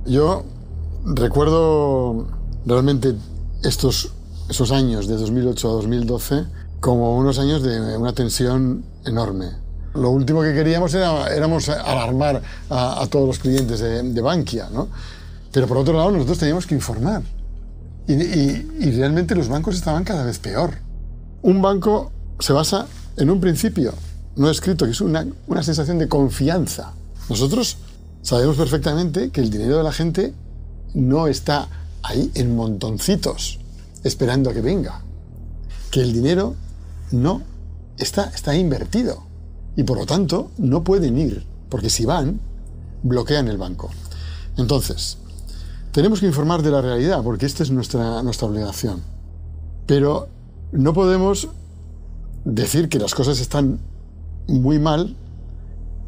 Yo recuerdo realmente esos años de 2008 a 2012 como unos años de una tensión enorme. Lo último que queríamos éramos alarmar a todos los clientes de Bankia, ¿no? Pero por otro lado nosotros teníamos que informar. Y realmente los bancos estaban cada vez peor. Un banco se basa en un principio no escrito, que es una sensación de confianza. Nosotros sabemos perfectamente que el dinero de la gente no está ahí en montoncitos, esperando a que venga. Que el dinero no está invertido. Y por lo tanto, no pueden ir, porque si van, bloquean el banco. Entonces, tenemos que informar de la realidad, porque esta es nuestra obligación. Pero no podemos decir que las cosas están muy mal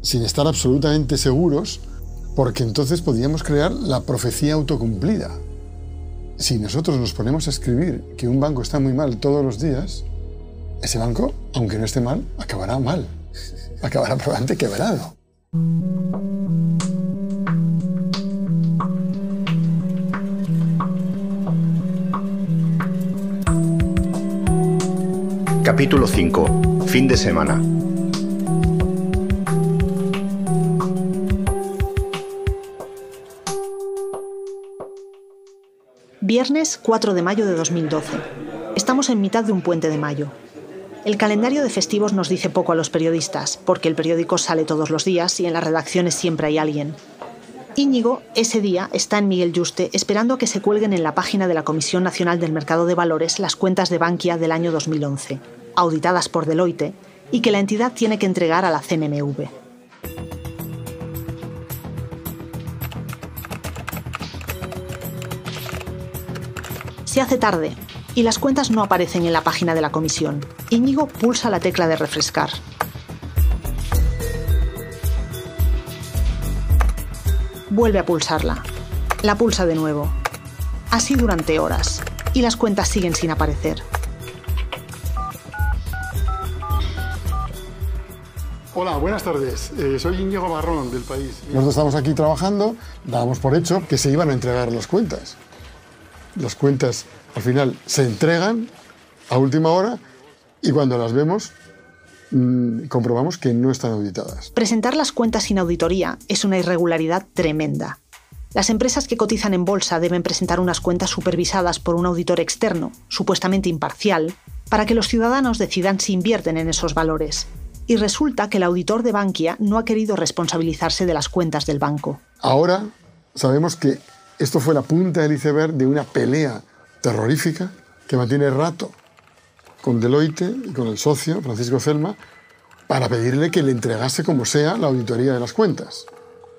sin estar absolutamente seguros, porque entonces podríamos crear la profecía autocumplida. Si nosotros nos ponemos a escribir que un banco está muy mal todos los días, ese banco, aunque no esté mal, acabará mal. Acabará probablemente quebrado. Capítulo 5. Fin de semana. Viernes 4 de mayo de 2012. Estamos en mitad de un puente de mayo. El calendario de festivos nos dice poco a los periodistas, porque el periódico sale todos los días y en las redacciones siempre hay alguien. Íñigo, ese día, está en Miguel Yuste esperando a que se cuelguen en la página de la Comisión Nacional del Mercado de Valores las cuentas de Bankia del año 2011, auditadas por Deloitte, y que la entidad tiene que entregar a la CNMV. Se hace tarde y las cuentas no aparecen en la página de la comisión. Íñigo pulsa la tecla de refrescar. Vuelve a pulsarla. La pulsa de nuevo. Así durante horas. Y las cuentas siguen sin aparecer. Hola, buenas tardes. Soy Íñigo Barrón, del País. Nosotros estamos aquí trabajando, dábamos por hecho que se iban a entregar las cuentas. Las cuentas al final se entregan a última hora y cuando las vemos comprobamos que no están auditadas. Presentar las cuentas sin auditoría es una irregularidad tremenda. Las empresas que cotizan en bolsa deben presentar unas cuentas supervisadas por un auditor externo, supuestamente imparcial, para que los ciudadanos decidan si invierten en esos valores. Y resulta que el auditor de Bankia no ha querido responsabilizarse de las cuentas del banco. Ahora sabemos que esto fue la punta del iceberg de una pelea terrorífica que mantiene rato con Deloitte y con el socio, Francisco Celma, para pedirle que le entregase como sea la auditoría de las cuentas.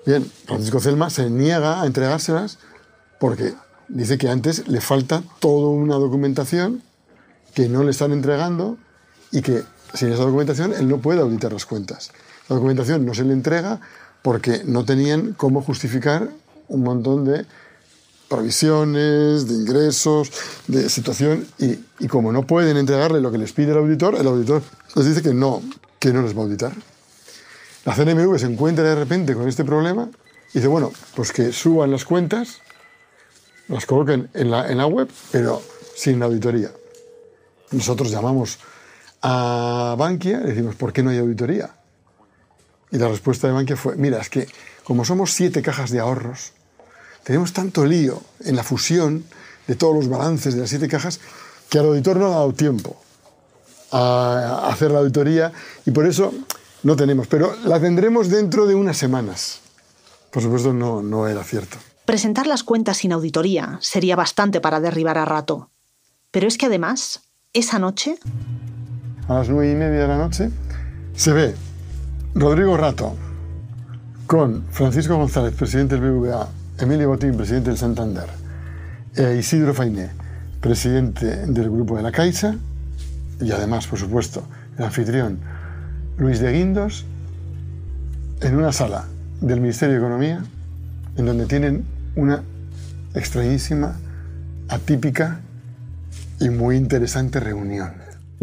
Bien, Francisco Celma se niega a entregárselas porque dice que antes le falta toda una documentación que no le están entregando y que sin esa documentación él no puede auditar las cuentas. La documentación no se le entrega porque no tenían cómo justificar un montón de provisiones, de ingresos, de situación, y como no pueden entregarle lo que les pide el auditor les dice que no les va a auditar. La CNMV se encuentra de repente con este problema y dice, bueno, pues que suban las cuentas, las coloquen en la web, pero sin auditoría. Nosotros llamamos a Bankia y decimos, ¿por qué no hay auditoría? Y la respuesta de Bankia fue, mira, es que como somos 7 cajas de ahorros, tenemos tanto lío en la fusión de todos los balances de las 7 cajas que al auditor no ha dado tiempo a hacer la auditoría y por eso no tenemos. Pero la tendremos dentro de unas semanas. Por supuesto, no era cierto. Presentar las cuentas sin auditoría sería bastante para derribar a Rato. Pero es que además, esa noche... A las 9:30 de la noche se ve Rodrigo Rato con Francisco González, presidente del BBVA, Emilio Botín, presidente del Santander, Isidro Fainé, presidente del Grupo de la Caixa, y además, por supuesto, el anfitrión Luis de Guindos, en una sala del Ministerio de Economía, en donde tienen una extrañísima, atípica y muy interesante reunión.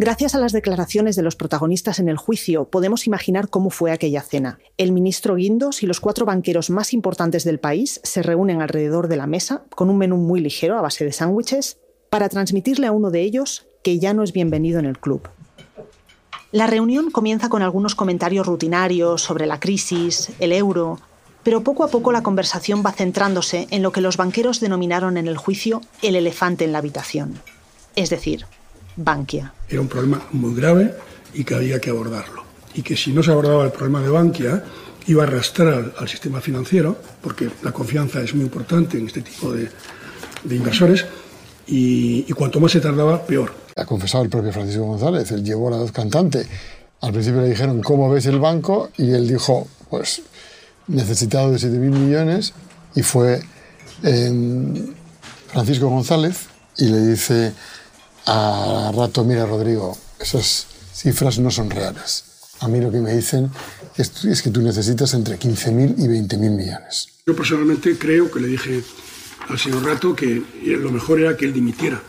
Gracias a las declaraciones de los protagonistas en el juicio, podemos imaginar cómo fue aquella cena. El ministro Guindos y los 4 banqueros más importantes del país se reúnen alrededor de la mesa, con un menú muy ligero a base de sándwiches, para transmitirle a uno de ellos que ya no es bienvenido en el club. La reunión comienza con algunos comentarios rutinarios sobre la crisis, el euro, pero poco a poco la conversación va centrándose en lo que los banqueros denominaron en el juicio el elefante en la habitación, es decir, Bankia. Era un problema muy grave y que había que abordarlo. Y que si no se abordaba el problema de Bankia, iba a arrastrar al sistema financiero, porque la confianza es muy importante en este tipo de inversores, y cuanto más se tardaba, peor. Ha confesado el propio Francisco González, él llevó la voz cantante. Al principio le dijeron, ¿cómo ves el banco? Y él dijo, pues, necesitado de 7.000 millones, y fue Francisco González y le dice a rato, mira Rodrigo, esas cifras no son reales. A mí lo que me dicen es que tú necesitas entre 15.000 y 20.000 millones. Yo personalmente creo que le dije al señor Rato que lo mejor era que él dimitiera.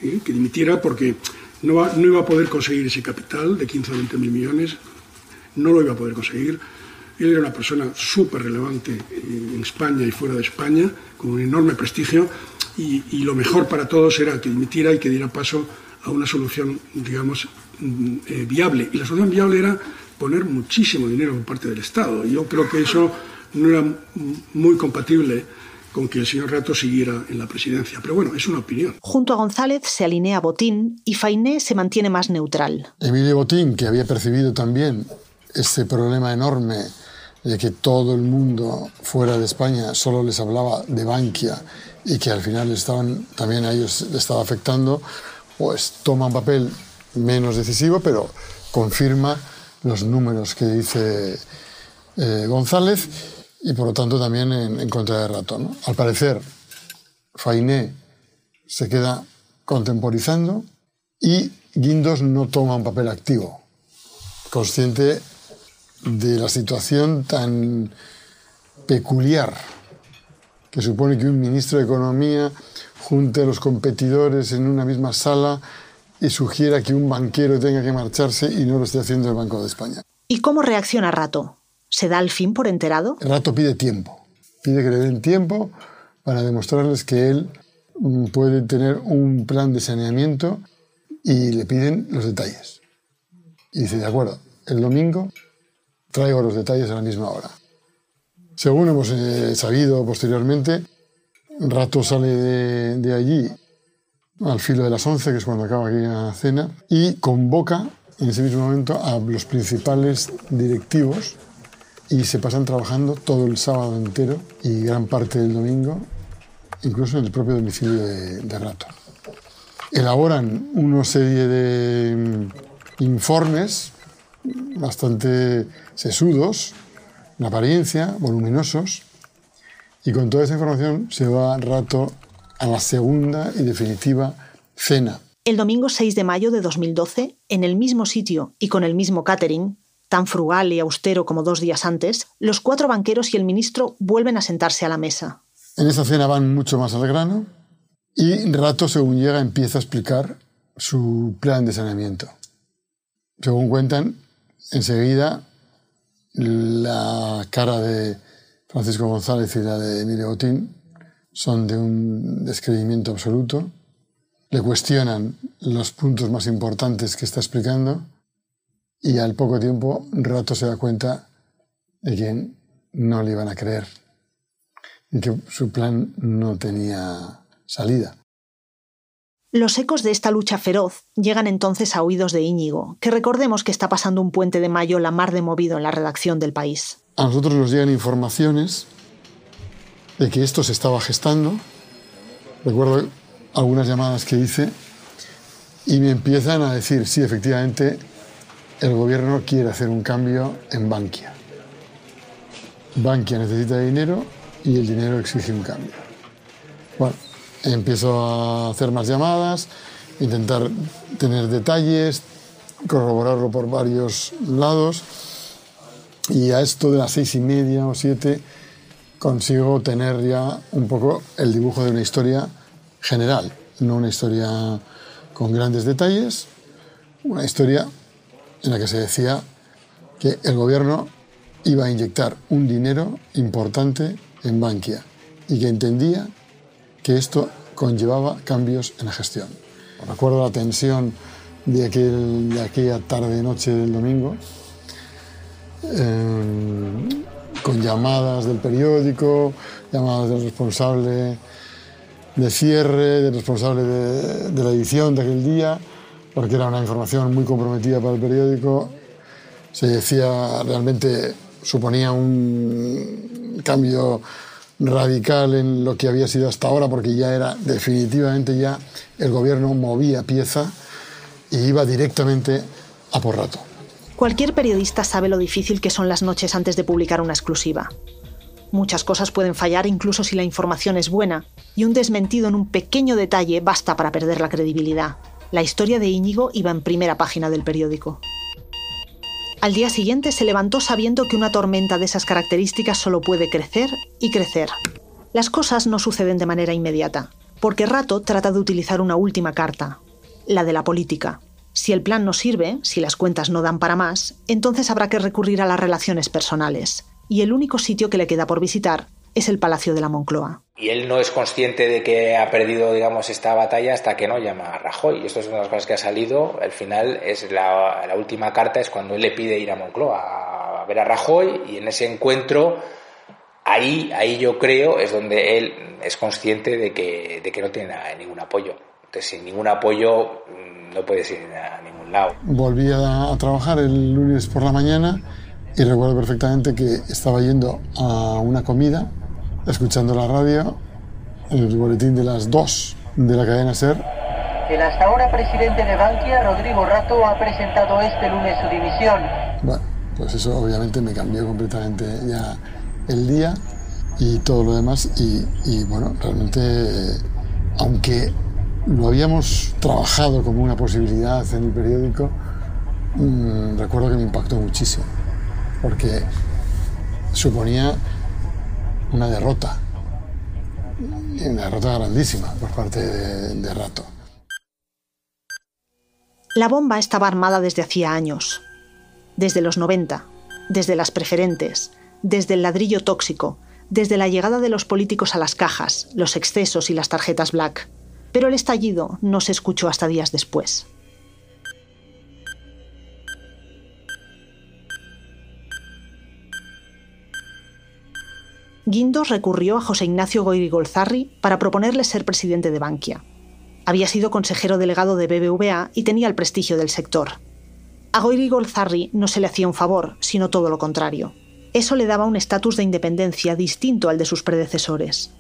Que dimitiera porque no iba a poder conseguir ese capital de 15 o 20.000 millones, no lo iba a poder conseguir. Él era una persona súper relevante en España y fuera de España, con un enorme prestigio, y lo mejor para todos era que dimitiera y que diera paso a una solución, digamos, viable. Y la solución viable era poner muchísimo dinero por parte del Estado. Y yo creo que eso no era muy compatible con que el señor Rato siguiera en la presidencia. Pero bueno, es una opinión. Junto a González se alinea Botín y Fainé se mantiene más neutral. Emilio Botín, que había percibido también este problema enorme de que todo el mundo fuera de España solo les hablaba de Bankia y que al final también a ellos les estaba afectando, pues toma un papel menos decisivo, pero confirma los números que dice González y por lo tanto también en contra de Rato, ¿no? Al parecer, Fainé se queda contemporizando y Guindos no toma un papel activo, consciente de la situación tan peculiar que supone que un ministro de Economía junte a los competidores en una misma sala y sugiera que un banquero tenga que marcharse y no lo esté haciendo el Banco de España. ¿Y cómo reacciona Rato? ¿Se da al fin por enterado? Rato pide tiempo. Pide que le den tiempo para demostrarles que él puede tener un plan de saneamiento y le piden los detalles. Y dice, de acuerdo, el domingo traigo los detalles a la misma hora. Según hemos sabido posteriormente, Rato sale de allí al filo de las 11, que es cuando acaba aquella cena, y convoca en ese mismo momento a los principales directivos y se pasan trabajando todo el sábado entero y gran parte del domingo, incluso en el propio domicilio de Rato. Elaboran una serie de informes bastante sesudos, en apariencia, voluminosos, y con toda esa información se va Rato a la segunda y definitiva cena. El domingo 6 de mayo de 2012, en el mismo sitio y con el mismo catering, tan frugal y austero como 2 días antes, los 4 banqueros y el ministro vuelven a sentarse a la mesa. En esa cena van mucho más al grano y Rato, según llega, empieza a explicar su plan de saneamiento. Según cuentan, enseguida la cara de Francisco González y la de Emilio Botín son de un descreimiento absoluto. Le cuestionan los puntos más importantes que está explicando y al poco tiempo Rato se da cuenta de que no le iban a creer y que su plan no tenía salida. Los ecos de esta lucha feroz llegan entonces a oídos de Íñigo, que recordemos que está pasando un puente de mayo la mar de movido en la redacción del País. A nosotros nos llegan informaciones de que esto se estaba gestando. Recuerdo algunas llamadas que hice y me empiezan a decir, sí, efectivamente, el gobierno quiere hacer un cambio en Bankia. Bankia necesita dinero y el dinero exige un cambio. Bueno, empiezo a hacer más llamadas, intentar tener detalles, corroborarlo por varios lados y a esto de las 6:30 o 7 consigo tener ya un poco el dibujo de una historia general, no una historia con grandes detalles, una historia en la que se decía que el gobierno iba a inyectar un dinero importante en Bankia y que entendía que esto conllevaba cambios en la gestión. Recuerdo la tensión de aquella tarde-noche del domingo, con llamadas del periódico, llamadas del responsable de cierre, del responsable de la edición de aquel día, porque era una información muy comprometida para el periódico. Se decía, realmente suponía un cambio radical en lo que había sido hasta ahora, porque ya era definitivamente, ya el gobierno movía pieza y iba directamente a por Rato. Cualquier periodista sabe lo difícil que son las noches antes de publicar una exclusiva. Muchas cosas pueden fallar incluso si la información es buena, y un desmentido en un pequeño detalle basta para perder la credibilidad. La historia de Íñigo iba en primera página del periódico. Al día siguiente se levantó sabiendo que una tormenta de esas características solo puede crecer y crecer. Las cosas no suceden de manera inmediata, porque Rato trata de utilizar una última carta, la de la política. Si el plan no sirve, si las cuentas no dan para más, entonces habrá que recurrir a las relaciones personales. Y el único sitio que le queda por visitar es el Palacio de la Moncloa. Y él no es consciente de que ha perdido, digamos, esta batalla hasta que no llama a Rajoy. Y esto es una de las cosas que ha salido. Al final, es la última carta es cuando él le pide ir a Moncloa a ver a Rajoy, y en ese encuentro, ahí yo creo, es donde él es consciente de que no tiene ningún apoyo. Entonces, sin ningún apoyo no puedes ir a ningún lado. Volví a trabajar el lunes por la mañana y recuerdo perfectamente que estaba yendo a una comida, escuchando la radio, el boletín de las 2 de la cadena SER. El hasta ahora presidente de Bankia, Rodrigo Rato, ha presentado este lunes su dimisión. Bueno, pues eso obviamente me cambió completamente ya el día y todo lo demás. Y bueno, realmente, aunque lo habíamos trabajado como una posibilidad en el periódico, recuerdo que me impactó muchísimo, porque suponía una derrota grandísima por parte de Rato. La bomba estaba armada desde hacía años, desde los 90, desde las preferentes, desde el ladrillo tóxico, desde la llegada de los políticos a las cajas, los excesos y las tarjetas black. Pero el estallido no se escuchó hasta días después. Guindos recurrió a José Ignacio Goirigolzarri para proponerle ser presidente de Bankia. Había sido consejero delegado de BBVA y tenía el prestigio del sector. A Goirigolzarri no se le hacía un favor, sino todo lo contrario. Eso le daba un estatus de independencia distinto al de sus predecesores.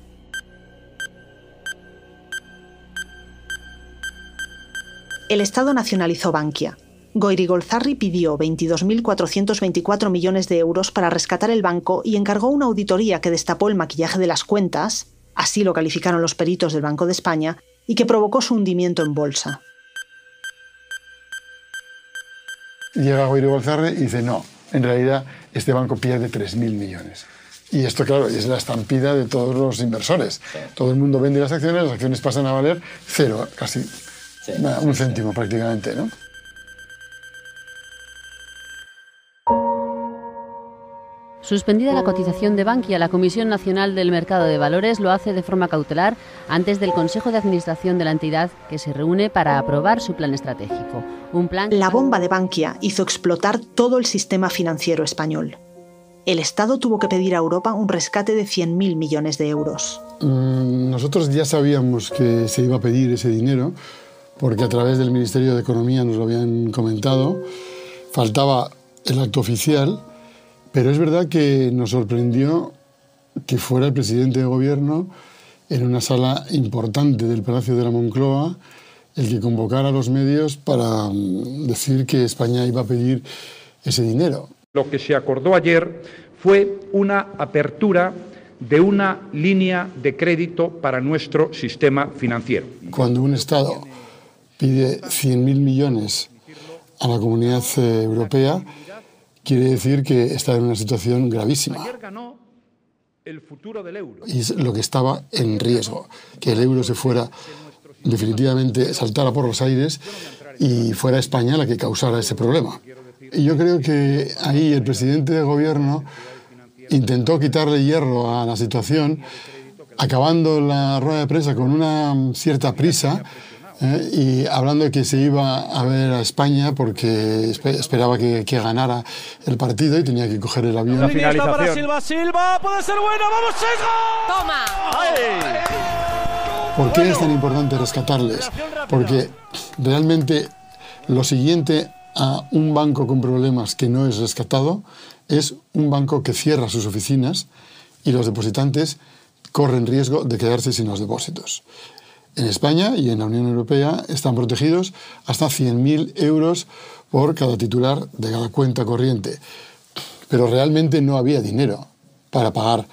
El Estado nacionalizó Bankia. Goirigolzarri pidió 22.424 millones de euros para rescatar el banco y encargó una auditoría que destapó el maquillaje de las cuentas, así lo calificaron los peritos del Banco de España, y que provocó su hundimiento en bolsa. Llega Goirigolzarri y dice, no, en realidad este banco pierde 3.000 millones. Y esto, claro, es la estampida de todos los inversores. Todo el mundo vende las acciones pasan a valer cero, casi un céntimo prácticamente, ¿no? Suspendida la cotización de Bankia, la Comisión Nacional del Mercado de Valores lo hace de forma cautelar antes del Consejo de Administración de la entidad, que se reúne para aprobar su plan estratégico. Un plan... La bomba de Bankia hizo explotar todo el sistema financiero español. El Estado tuvo que pedir a Europa un rescate de 100.000 millones de euros. Nosotros ya sabíamos que se iba a pedir ese dinero, porque a través del Ministerio de Economía nos lo habían comentado. Faltaba el acto oficial. Pero es verdad que nos sorprendió que fuera el presidente de gobierno, en una sala importante del Palacio de la Moncloa, el que convocara a los medios para decir que España iba a pedir ese dinero. Lo que se acordó ayer fue una apertura de una línea de crédito para nuestro sistema financiero. Cuando un Estado pide 100.000 millones a la Comunidad Europea, quiere decir que está en una situación gravísima. Y es lo que estaba en riesgo, que el euro se fuera definitivamente, saltara por los aires y fuera España la que causara ese problema. Y yo creo que ahí el presidente del gobierno intentó quitarle hierro a la situación, acabando la rueda de prensa con una cierta prisa, y hablando de que se iba a ver a España porque esperaba que ganara el partido y tenía que coger el avión. La finalización. Para Silva, puede ser buena, vamos, Sesgo. ¡Toma! ¡Ay! ¿Por qué es tan importante rescatarles? Porque realmente lo siguiente a un banco con problemas que no es rescatado es un banco que cierra sus oficinas y los depositantes corren riesgo de quedarse sin los depósitos. En España y en la Unión Europea están protegidos hasta 100.000 euros por cada titular de cada cuenta corriente. Pero realmente no había dinero para pagar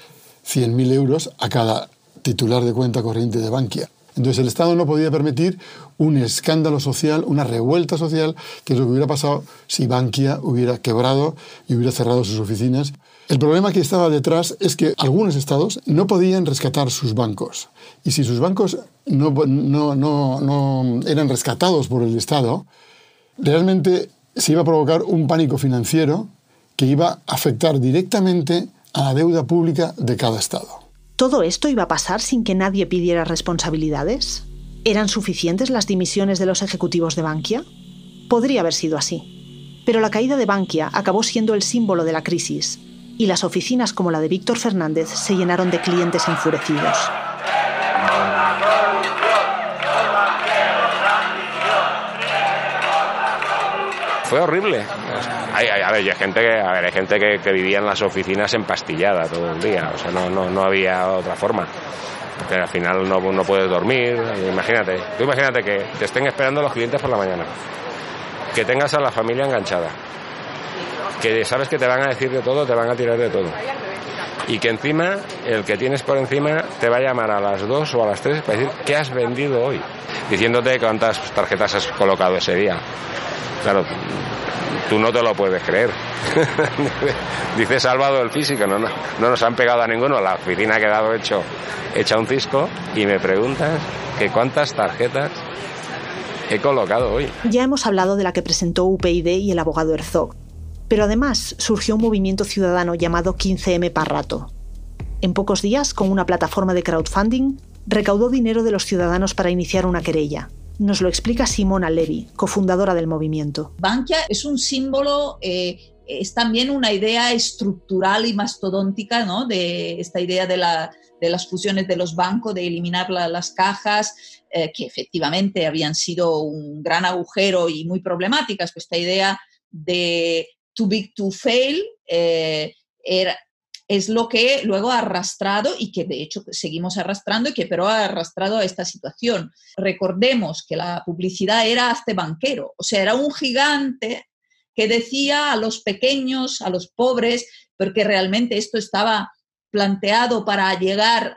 100.000 euros a cada titular de cuenta corriente de Bankia. Entonces el Estado no podía permitir un escándalo social, una revuelta social, que es lo que hubiera pasado si Bankia hubiera quebrado y hubiera cerrado sus oficinas. El problema que estaba detrás es que algunos estados no podían rescatar sus bancos. Y si sus bancos no eran rescatados por el Estado, realmente se iba a provocar un pánico financiero que iba a afectar directamente a la deuda pública de cada estado. ¿Todo esto iba a pasar sin que nadie pidiera responsabilidades? ¿Eran suficientes las dimisiones de los ejecutivos de Bankia? Podría haber sido así. Pero la caída de Bankia acabó siendo el símbolo de la crisis, y las oficinas como la de Víctor Fernández se llenaron de clientes enfurecidos. Fue horrible. Hay gente que vivía en las oficinas empastillada todo el día. O sea, no había otra forma. Porque al final no puedes dormir. Imagínate que te estén esperando los clientes por la mañana. Que tengas a la familia enganchada. Que sabes que te van a decir de todo, te van a tirar de todo. Y que encima, el que tienes por encima te va a llamar a las 2 o a las 3 para decir ¿qué has vendido hoy? Diciéndote cuántas tarjetas has colocado ese día. Claro, tú no te lo puedes creer. Dice salvado el físico, no nos han pegado a ninguno, la oficina ha quedado hecha un cisco y me preguntas que cuántas tarjetas he colocado hoy. Ya hemos hablado de la que presentó UPyD y el abogado Herzog, pero además surgió un movimiento ciudadano llamado 15M para rato. En pocos días, con una plataforma de crowdfunding, recaudó dinero de los ciudadanos para iniciar una querella. Nos lo explica Simona Levy, cofundadora del movimiento. Bankia es un símbolo, es también una idea estructural y mastodóntica, ¿no? De esta idea de las fusiones de los bancos, de eliminar las cajas, que efectivamente habían sido un gran agujero y muy problemáticas. Pues esta idea de too big to fail es lo que luego ha arrastrado y que de hecho seguimos arrastrando y que pero ha arrastrado a esta situación. Recordemos que la publicidad era hazte banquero, o sea, era un gigante que decía a los pequeños, a los pobres, porque realmente esto estaba planteado para llegar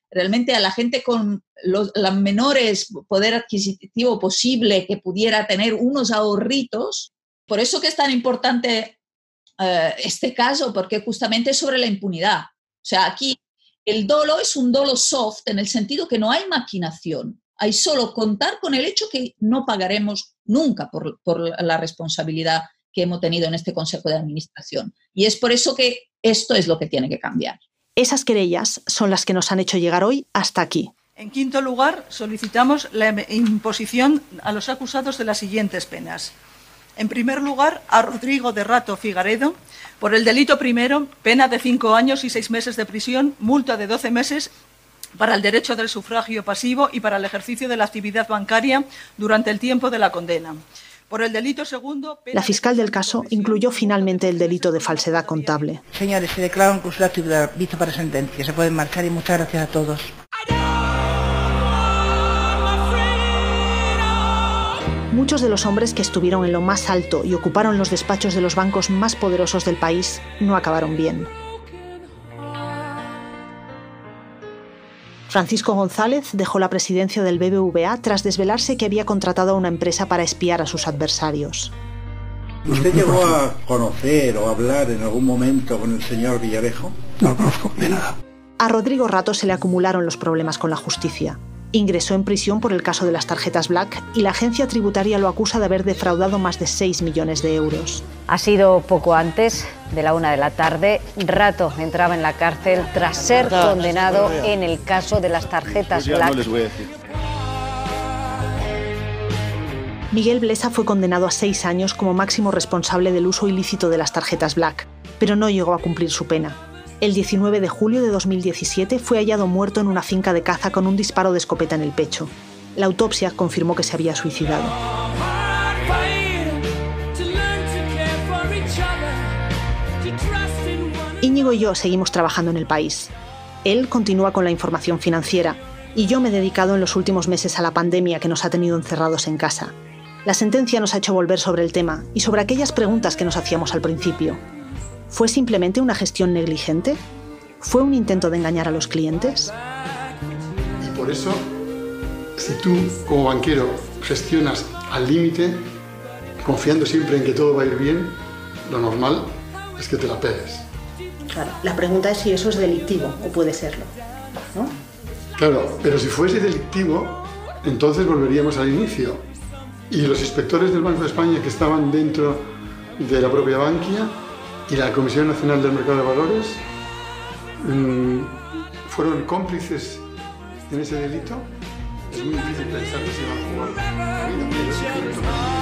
realmente a la gente con los menores poder adquisitivo posible que pudiera tener unos ahorritos. Por eso que es tan importante este caso, porque justamente es sobre la impunidad. O sea, aquí el dolo es un dolo soft en el sentido que no hay maquinación, hay solo contar con el hecho que no pagaremos nunca por la responsabilidad que hemos tenido en este Consejo de Administración. Y es por eso que esto es lo que tiene que cambiar. Esas querellas son las que nos han hecho llegar hoy hasta aquí. En quinto lugar, solicitamos la imposición a los acusados de las siguientes penas. En primer lugar, a Rodrigo de Rato Figaredo, por el delito primero, pena de 5 años y 6 meses de prisión, multa de 12 meses para el derecho del sufragio pasivo y para el ejercicio de la actividad bancaria durante el tiempo de la condena. Por el delito segundo... La fiscal del caso incluyó finalmente el delito de falsedad contable. Señores, se declara un clausura actividad visto para sentencia. Se pueden marchar y muchas gracias a todos. Muchos de los hombres que estuvieron en lo más alto y ocuparon los despachos de los bancos más poderosos del país no acabaron bien. Francisco González dejó la presidencia del BBVA tras desvelarse que había contratado a una empresa para espiar a sus adversarios. ¿Usted llegó a conocer o hablar en algún momento con el señor Villarejo? No lo conozco de nada. A Rodrigo Rato se le acumularon los problemas con la justicia. Ingresó en prisión por el caso de las tarjetas Black y la agencia tributaria lo acusa de haber defraudado más de 6 millones de euros. Ha sido poco antes de la 1 de la tarde. Rato entraba en la cárcel tras ser condenado en el caso de las tarjetas Black. Miguel Blesa fue condenado a 6 años como máximo responsable del uso ilícito de las tarjetas Black, pero no llegó a cumplir su pena. El 19 de julio de 2017 fue hallado muerto en una finca de caza con un disparo de escopeta en el pecho. La autopsia confirmó que se había suicidado. Íñigo y yo seguimos trabajando en El País. Él continúa con la información financiera y yo me he dedicado en los últimos meses a la pandemia que nos ha tenido encerrados en casa. La sentencia nos ha hecho volver sobre el tema y sobre aquellas preguntas que nos hacíamos al principio. ¿Fue simplemente una gestión negligente? ¿Fue un intento de engañar a los clientes? Y por eso, si tú como banquero gestionas al límite, confiando siempre en que todo va a ir bien, lo normal es que te la pegues. Claro, la pregunta es si eso es delictivo o puede serlo, ¿no? Claro, pero si fuese delictivo, entonces volveríamos al inicio. Y los inspectores del Banco de España que estaban dentro de la propia Bankia y la Comisión Nacional del Mercado de Valores fueron cómplices en ese delito. Es muy difícil pensar que se iban a jugar la vida.